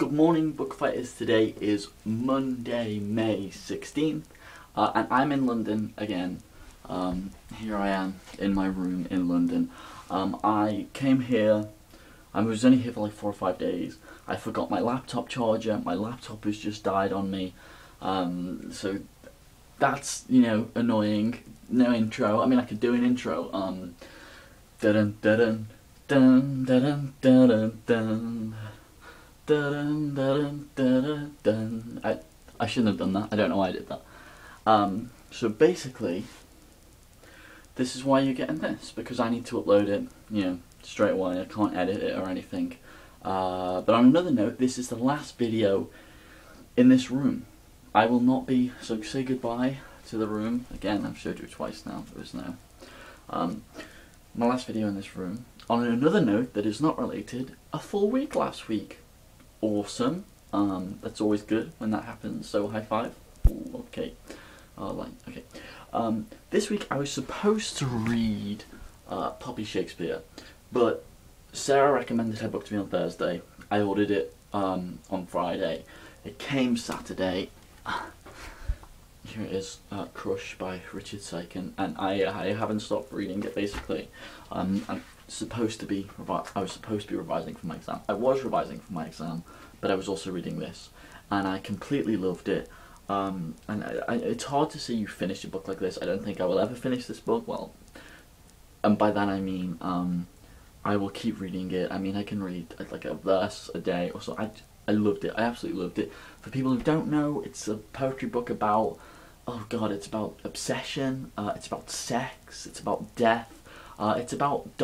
Good morning, book fighters. Today is Monday, May 16th, and I'm in London again. Here I am in my room in London. I came here, I was only here for like 4 or 5 days. I forgot my laptop charger. My laptop has just died on me, so that's, annoying. No intro. I mean, I could do an intro. Dun dun dun dun dun dun dun. Dun, dun, dun, dun, dun. I shouldn't have done that. I don't know why I did that. So basically, this is why you're getting this, because I need to upload it, straight away. I can't edit it or anything. But on another note, this is the last video in this room. I will not be, so say goodbye to the room. Again, I've showed you twice now. There is no. My last video in this room. On another note that is not related, a full week last week. Awesome. That's always good when that happens, so high five. Ooh, okay. Okay. This week I was supposed to read Poppy Shakespeare, but Sarah recommended her book to me on Thursday. I ordered it on Friday. It came Saturday. Here it is, Crush by Richard Saiken, and I haven't stopped reading it basically. I'm supposed to be revising for my exam. I was revising for my exam, but I was also reading this, and I completely loved it. And it's hard to see you finish a book like this. I don't think I will ever finish this book. Well, and by that I mean I will keep reading it. I mean, I can read like a verse a day or so. I loved it. I absolutely loved it. For people who don't know, it's a poetry book about, oh god, it's about obsession, it's about sex, it's about death, it's about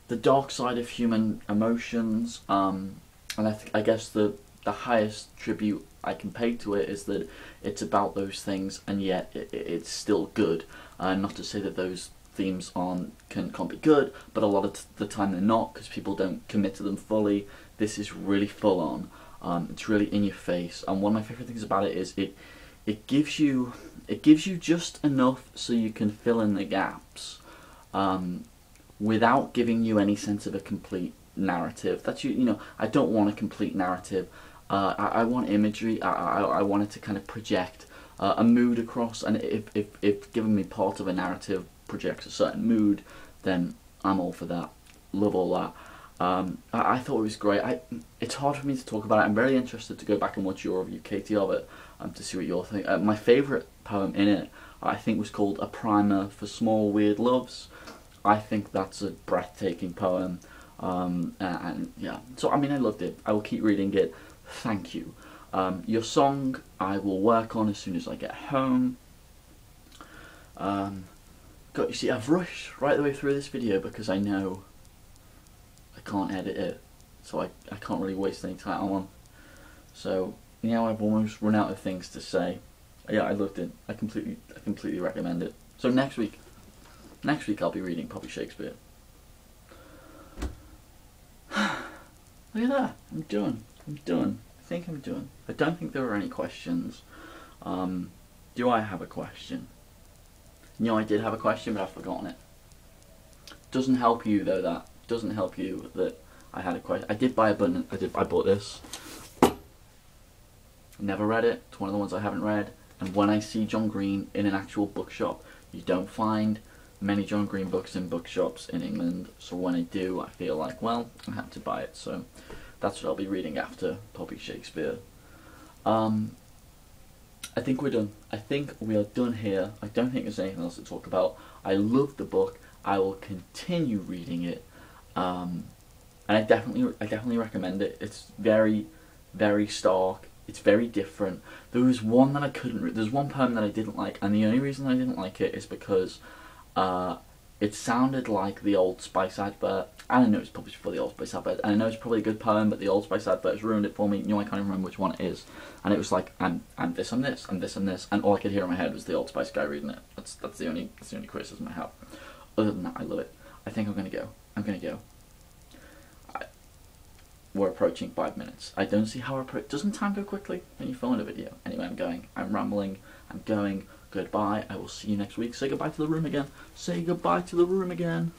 the dark side of human emotions, and I guess the highest tribute I can pay to it is that it's about those things, and yet it's still good. Not to say that those themes can't be good, but a lot of the time they're not, because people don't commit to them fully. This is really full on. It's really in your face, and one of my favorite things about it is it gives you just enough so you can fill in the gaps, without giving you any sense of a complete narrative. That's I don't want a complete narrative. I want imagery. I want it to kind of project a mood across, and if giving me part of a narrative projects a certain mood, then I'm all for that. Love all that. I thought it was great. It's hard for me to talk about it. I'm very interested to go back and watch your review, Katie, of it, to see what you're thinking. My favourite poem in it, I think, was called A Primer for Small Weird Loves. I think that's a breathtaking poem, and yeah. So I mean, I loved it. I will keep reading it. Thank you. Your song I will work on as soon as I get home. You see, I've rushed right the way through this video because I know I can't edit it, so I can't really waste any time on. So now I've almost run out of things to say. Yeah, I loved it. I completely recommend it. So next week I'll be reading Poppy Shakespeare. Look at that. I'm done. I think I'm done. I don't think there are any questions. Do I have a question? I did have a question, but I've forgotten it. Doesn't help you though. That doesn't help you that I had a question. I did buy a button. I bought this. Never read it. It's one of the ones I haven't read. And when I see John Green in an actual bookshop, you don't find many John Green books in bookshops in England. So when I do, I feel like, well, I have to buy it. So that's what I'll be reading after Poppy Shakespeare. I think we're done. I think we are done here. I don't think there's anything else to talk about. I love the book. I will continue reading it, and I definitely recommend it. It's very, very stark. It's very different. There was one that I couldn't read. There's one poem that I didn't like, and the only reason I didn't like it is because it sounded like the Old Spice advert. And I know it's published before the Old Spice advert, and I know it's probably a good poem, but the Old Spice advert has ruined it for me. I can't even remember which one it is. And it was like, I'm this, I'm this, I'm this, I'm this, and all I could hear in my head was the Old Spice guy reading it. That's the only criticism I have. Other than that, I love it. I think I'm gonna go. We're approaching 5 minutes. I don't see how doesn't time go quickly when you film a video? Anyway, I'm rambling, I'm going. Goodbye. I will see you next week. Say goodbye to the room again. Say goodbye to the room again.